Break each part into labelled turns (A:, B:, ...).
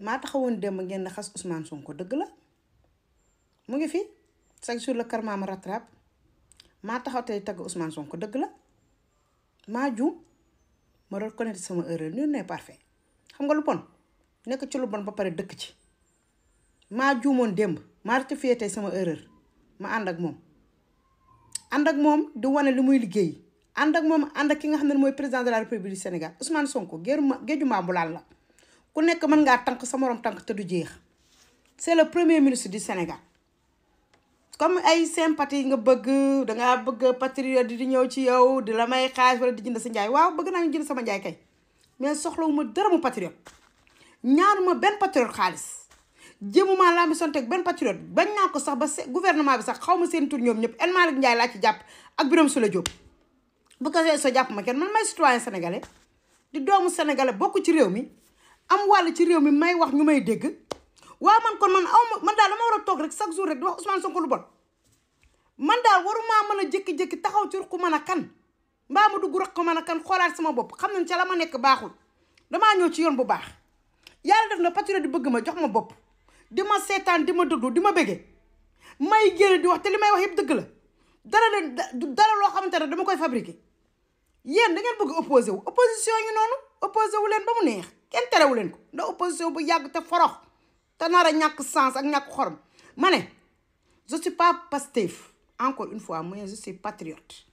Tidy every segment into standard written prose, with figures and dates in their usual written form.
A: maa taxawoon démb ngeen di xas Ousmane Sonko dëgg la mu ngi fi chaque jour le karma me rattrape maa taxaw tey tagg Ousmane Sonko dëgg la maa juum ma reconnaître sama erreur nul n'est parfait xam nga lu bon nekk ci lu bon ba pare dëkk ci maa juumoon démb maa rectifié tey sama erreur ma ànd ak moom di wane li muy liggéey ànd ak ki nga xam ne mooy président de la république du Sénégal Ousmane Sonko géeju maa bu laal la ku nekk mën ngaa tànk sa morom tànk te du jeex c'est le premier ministre du Sénégal comme ay sympathie nga bëgg dangaa bëgg patriote di ñëw ci yow di la may xaalis wala di jënd sa njaay waaw bëgg naa ñu jënd sama njaay kay mais soxlawuma dërëmu patriote ñaanuma benn patriote xaalis jéemuma laa mi sonteeg benn patriote bañ naa ko sax ba gouvernement bi sax xaw ma seen tur ñoom ñëpp El Malick Ndiaye laa ci jàpp ak Birame Souleye Diop bu ko soo jàpp ma kenn man may citoyen sénégalais di doomu sénégalais bokk ci réew mi am wàll ci réew mi may wax ñu may dégg waaw man kon man man daal dama war a toog rek chaque jour rek di wax Ousmane Sonko lu bon man daal waruma mën a jékki-jékki taxaw ci ruq mën a kan mbaa ma dugg ruq mën a kan xoolaat sama bopp xam nañ ca la ma nekk baaxul damaa ñëw ci yoon bu baax yàlla def na patriote di bëgg ma jox ma bopp di ma seetaan di ma dëglu di ma bëggee may génn di wax te li may wax yëpp dëgg la dara loo xamante ne dama koy fabriquer yéen da ngeen bëgg opposé wu opposition ñu noonu opposé wu leen ba mu neex kenn terewu leen ko ndax opposition bu yàgg te forox te nar a ñàkk sens ak ñàkk xorom ma ne je suis pas Pastef encore une fois mais je suis patriote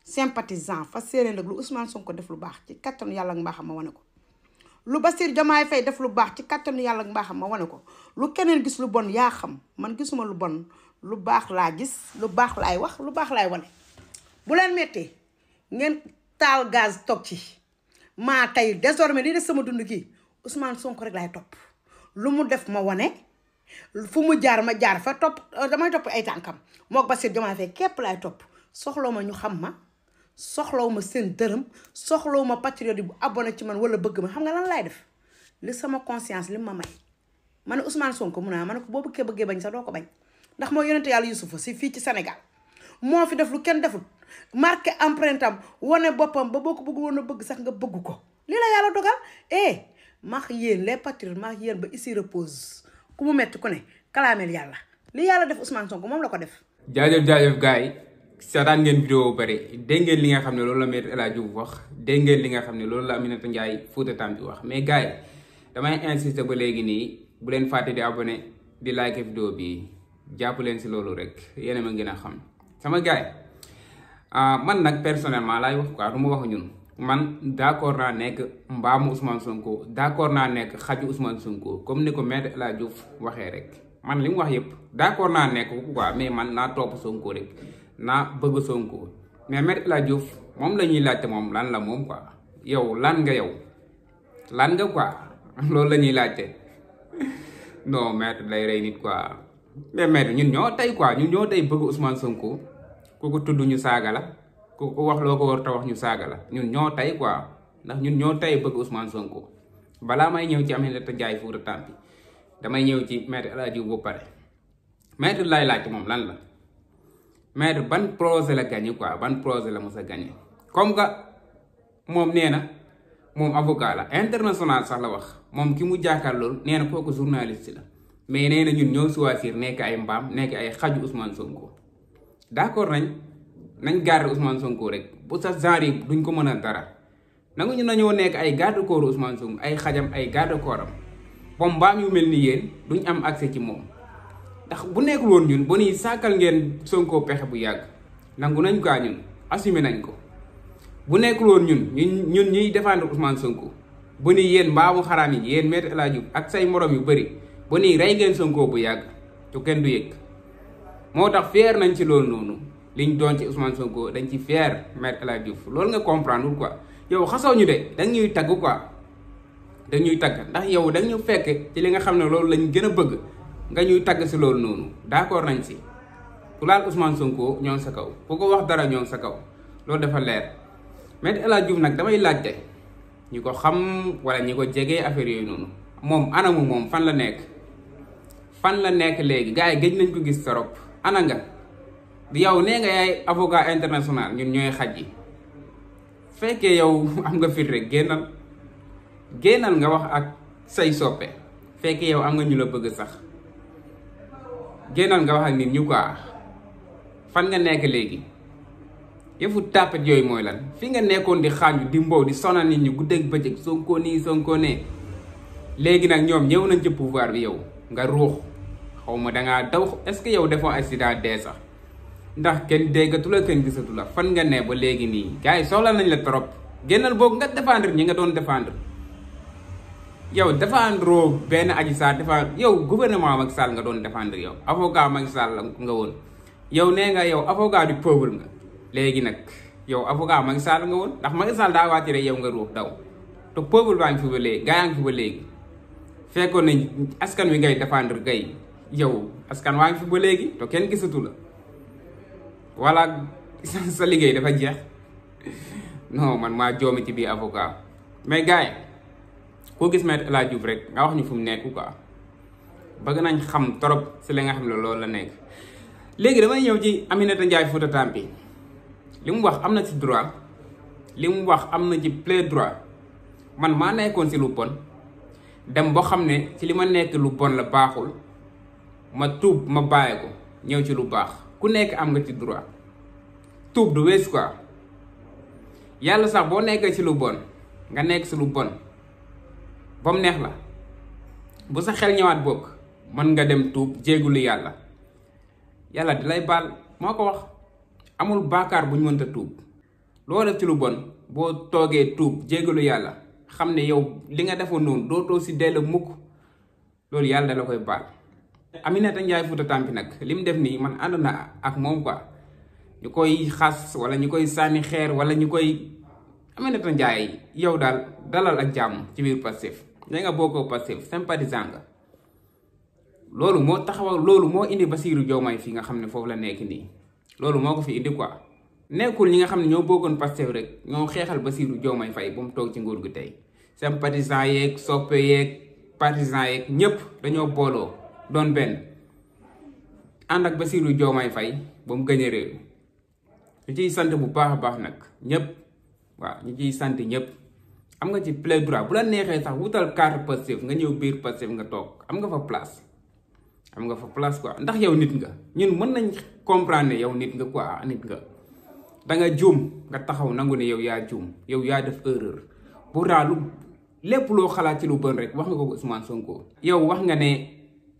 A: sympathisant fas yéene nag lu Ousmane Sonko def lu baax ci kattanu yàlla ak mbaaxam ma wane ko lu Bassirou Diomaye Faye def lu baax ci kattanu yàlla ak mbaaxam ma wane ko lu keneen gis lu bon yaa xam man gisuma lu bon lu baax laa gis lu baax laay wax lu baax laay wane bu leen mettee ngeen taal gaz toog ci maa tey désormais li des sama dund gi Ousmane Sonko rek laay topp lu mu def ma wane fu mu jaar ma jaar fa topp damay topp ay tànkam mook Bassirou Diomaye Faye képp laay topp soxlaw ma ñu xam ma soxlaw ma seen dërëm soxlaw ma patriote bu abonné ci man wala bëgg ma xam nga lan laay def li sama conscience li ma may ma ne Ousmane Sonko mun naa ma ne ko boo bëggee bañ sax doo ko bañ ndax moo yonente yàlla Yusufa si fii ci Sénégal moo fi def lu kenn deful marqué empreinte am wane boppam ba boo ko bëgg woon a bëgg sax nga bëgg ko lii la yàlla dogal maax yéen les patriotes maax yéen ba ici repose ku mu metti ku ne kalaameel yàlla li yàlla def Ousmane Sonko moom la ko def.
B: jaajëf gars yi seetaan ngeen vidéo bu bëri dégg ngeen li nga xam ne loolu la Maître El Hadji Diouf wax dégg ngeen li nga xam ne loolu la Aminata Ndiaye Fouta Tampi wax mais gars yi damay insister ba léegi nii bu leen fàtte di abonné di like vidéo bi jàpp leen si loolu rek yéen a ma gën a xam sama gars yi man nag personnellement laay wax quoi du ma wax ñun. man d'accord naa nekk mbaamu Ousmane Sonko d'accord naa nekk xaju Ousmane Sonko comme ni ko Maître El Hadji Diouf waxee rek man li mu wax yëpp d'accord naa nekk quoi mais man naa topp Sonko rek naa bëgg Sonko mais Maître El Hadji Diouf moom la ñuy laajte moom lan la moom quoi yow lan nga quoi loolu la ñuy laajte non Maître lay rey nit quoi mais Maître ñun ñoo tey quoi ñun ñoo tey bëgg Ousmane Sonko ku ko tudd ñu saaga la ku ko wax loo ko war ta wax ñu saaga la ñun ñoo tey quoi ndax ñun ñoo tey bëgg Ousmane Sonko balaa may ñëw ci Aminata Ndiaye Fouta Tampi damay ñëw ci Maître El Hadji Diouf ba pare Maître lay laaj moom lan la Maître ban projet la gagné quoi ban projet la mos a gagné comme que moom nee na moom avocat la international sax la wax moom ki mu jàkkaar loolu nee na kooku journaliste la mais nee na ñun ñoo choisir nekk ay mbaam nekk ay xaju Ousmane Sonko d'accord nañ garder Ousmane Sonko rek bu sa genre yi duñ ko mën a dara nangu ñu nañoo nekk ay garde corps Ousmane Sonko ay xajam ay garde corps am bom mbaam yu mel ni yéen duñ am accès ci moom ndax bu nekkul woon ñun ba nii sàkkal ngeen Sonko pexe bu yàgg nangu nañ kaa ñun assumé nañ ko bu nekkul woon ñun ñuy défendre Ousmane Sonko ba nii yéen mbaamu xaraam yi yéen Maître El Hadji Diouf ak say morom yu bëri ba nii rey ngeen Sonko bu yàgg te kenn du yëg moo tax fier nañ ci loolu noonu liñ doon ci Ousmane Sonko dañ ci fier Maître El Hadji Diouf loolu nga comprendre quoi yow xasaw ñu de dañ ñuy tagg quoi dañuy tagg ndax yow dañ ñu fekk ci li nga xam ne loolu lañ gën a bëgg nga ñuy tagg si loolu noonu d'accord nañ si ku laal Ousmane Sonko ñoo ngi sa kaw ku ko wax dara ñoo ngi sa kaw loolu dafa leer Maître El Hadji Diouf nag damay laajte ñi ko xam wala ñi ko jegee affaire yooyu noonu moom anamu moom fan la nekk léegi gars yi gëj nañ ko gis torop ana nga yow nee nga yaay avocat international ñun ñooy xaj yi fekkee yow am nga fit rek génnal nga wax ak say soppe fekk yow am nga ñu la bëgg sax génnal nga wax ak nit ñu quoi fan nga nekk léegi yëfu tàppet yooyu mooy lan fi nga nekkoon di xaaju di mbow di sonal nit ñi guddeeg bëccëg Sonko nii Sonko nee léegi nag ñoom ñëw nañ ci pouvoir bi yow nga ruux xaw ma dangaa daw est-ce que yow defoo accident dee sax ndax kenn déggatu la kenn gisatu la fan nga ne ba léegi nii gars yi soxla nañ la trop génnal boog nga défendre ñi nga doon défendre yow défendre benn Adji Sarr défendre yow gouvernement Macky Sall nga doon défendre yow avocat Macky Sall nga woon yow nee nga yow avocat du peuple nga léegi nag yow avocat Macky Sall nga woon ndax Macky Sall daa wàcc rek yow nga ruux daw te peuple baa ngi fi ba léegi gaa yaa ngi fi ba léegi fekkoon nañ askan wi ngay défendre gay yow askan waa ngi fi ba léegi te kenn gisatu la wala sa liggéey dafa jeex non man maa joomi ci biir avocat mais gars yi koo gis Maître El Hadji Diouf rek nga wax ñu fu mu nekk quoi bëgg nañ xam trop si li nga xam ne loolu la nekk. léegi damay ñëw ci Aminata Ndiaye Fouta Tampi li mu wax am na ci droit li mu wax am na ci plein droit man maa nekkoon si lu bon dem boo xam ne ci li ma nekk lu bon la baaxul ma tuub ma bàyyi ko ñëw ci lu baax ku nekk am nga ci droit tuub du wees quoi yàlla sax boo nekkee ci lu bon nga nekk ci lu bon ba mu neex la bu sa xel ñëwaat bokk mën nga dem tuub jéegulu yàlla yàlla di lay baal moo ko wax amul baakaar bu ñu mënta tuub loo def ci lu bon boo toogee tuub jéegulu yàlla xam ne yow li nga defoon noonu dootoo si dellu mukk loolu yàlla da la koy baal. Aminata Ndiaye Fouta Tampi nag li mu def nii man ànd na ak moom quoi ñu koy xas wala ñu koy sànni xeer wala ñu koy Aminata Ndiaye yow daal dalal ak jàmm ci biir Pastef da nga bokkoo Pastef sympathisant nga loolu moo taxawal loolu moo indi Bassirou Diomaye fi nga xam ne foofu la nekk nii loolu moo ko fi indi quoi nekkul ñi nga xam ne ñoo bokkoon Pastef rek ñoo xeexal Bassirou Diomaye Faye ba mu toog ci nguur gi tey sympathisant yeeg soppe yeeg partisan yeeg ñëpp dañoo booloo doon benn ànd ak Bassirou Diomaye Faye ba mu gën a réew ñu ciy sant bu baax a baax nag ñëpp waaw ñu ciy sant ñëpp am nga ci plein droit bu la neexee sax wutal carte Pastef nga ñëw biir Pastef nga toog am nga fa place am nga fa place quoi ndax yow nit nga ñun mën nañ comprendre ne yow nit nga quoi nit nga da nga juum nga taxaw nangu ne yow yaa juum yow yaa def erreur bu raalu lépp loo xalaat ci lu bon rek wax nga ko Ousmane Sonko. yow wax nga ne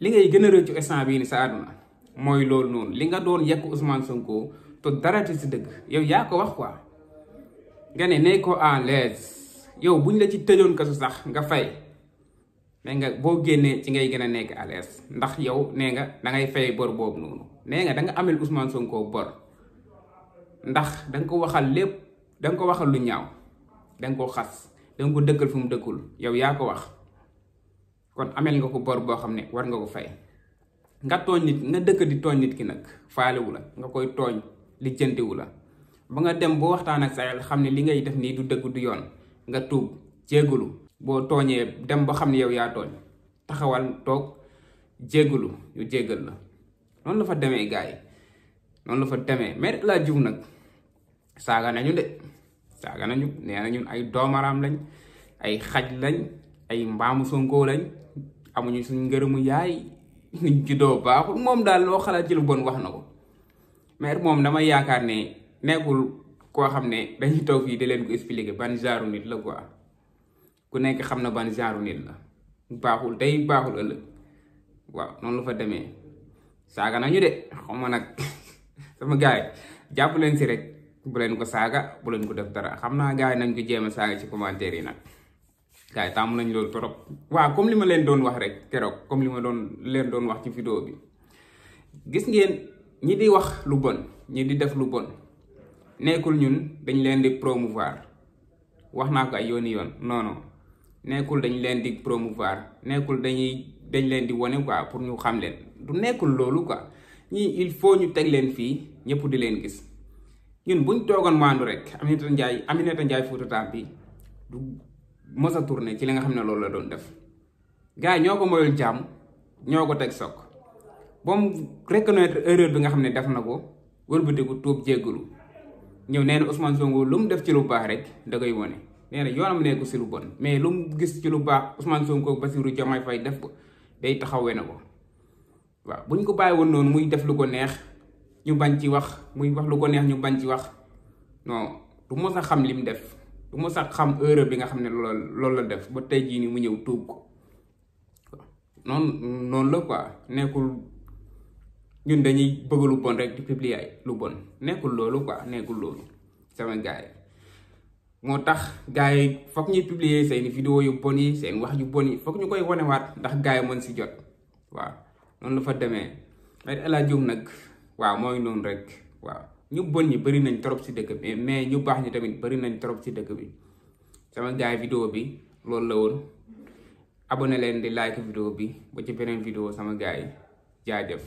B: li ngay gën a rëccu instant bii ni sa àdduna mooy loolu noonu li nga doon yekk Ousmane Sonko te dara ci si dëgg yow yaa ko wax quoi nga ne ko en l'aise yow buñ la ci tëjoon kasu sax nga fay nee nga boo génnee ci ngay gën a nekk à l'aise ndax yow nee nga da ngay fay bor boobu noonu nee nga da nga amel Ousmane Sonko bor ndax da nga ko waxal lépp da nga ko waxal lu ñaaw da nga ko xas da nga ko dëkkal fu mu dëkkul yow yaa ko wax kon amel nga ko bor boo xam ne war nga ko fay nga tooñ nit nga dëkk di tooñ nit ki nag faalewu la nga koy tooñ lijjantiwu la ba nga dem boo waxtaan ak sa xam ne li ngay def nii du dëgg du yoon nga tuub jéggulu boo tooñee dem ba xam ne yow yaa tooñ taxawal toog jéggulu ñu jéggal la noonu la fa demee gars yi noonu la fa demee Maître El Hadji Diouf nag saaga nañu de saaga nañu nee na ñun ay doomaraam lañ ay xaj lañ ay mbaamu Sonko lañ amuñu suñ ngërëmu yaay ñu juddoo baaxul moom daal loo xalaat ci lu bon wax na ko mais moom dama yaakaar ne nekkul koo xam ne dañuy toog fii di leen ko expliquer ban genre nit la quoi ku nekk xam na ban genre nit la baaxul tey baaxul ëllëg waaw noonu la fa demee saaga nañu de xaw ma nag sama gars yi jàpp leen si rek bu leen ko saaga bu leen ko def dara xam naa gars yi nañ ko jéem a saaga ci commentaire yi nag gars yi tàmm nañ loolu trop waaw comme li ma leen doon wax rek keroog comme li ma leen doon wax ci vidéo bi gis ngeen ñi di wax lu bon ñi di def lu bon nekkul ñun dañ leen di promouvoir wax naa ko ay yoon non nekkul dañ leen di promouvoir nekkul dañ leen di wane quoi pour ñu xam leen du nekkul loolu quoi ñii il faut ñu teg leen fii ñëpp di leen gis ñun buñ toogoon maandu rek Aminata Ndiaye Fouta Tampi du mës a tourné ci li nga xam ne loolu la doon def gars yi ñoo ko moyul jàmm ñoo ko teg sok ba mu reconnaître erreur bi nga xam ne def na ko wëlbatiku tuub jéggalu ñëw nee na Ousmane Sonko lu mu def ci lu baax rek da koy wane nee na yoonam nekku si lu bon mais lu mu gis ci lu baax Ousmane Sonko ak Bassirou Diomaye Faye def ko day taxawee na ko waaw bu ñu ko bàyyi woon noonu muy def lu ko neex ñu bañ ci wax muy wax lu ko neex ñu bañ ci wax non du mos a xam li mu def du mos a xam erreur bi nga xam ne loolu la def ba tey jii nii mu ñëw tuub ko waaw noonu la quoi nekkul ñun dañuy bëgg lu bon rek di publier ay lu bon nekkul loolu quoi nekkul loolu sama gars yi moo tax gars yi foog ñuy publier seen vidéo yu bon yi seen wax yu bon yi foog ñu koy wanewaat ndax gars yi mën si jot waaw noonu la fa demee mais El Hadj Diouf nag waaw mooy noonu rek waaw ñu bon ñi bëri nañ trop si dëkk bi mais ñu baax ñi tamit bëri nañ trop si dëkk bi sama gars yi vidéo bi loolu la woon abonné leen di like vidéo bi ba ci beneen vidéo sama gars yi jaajëf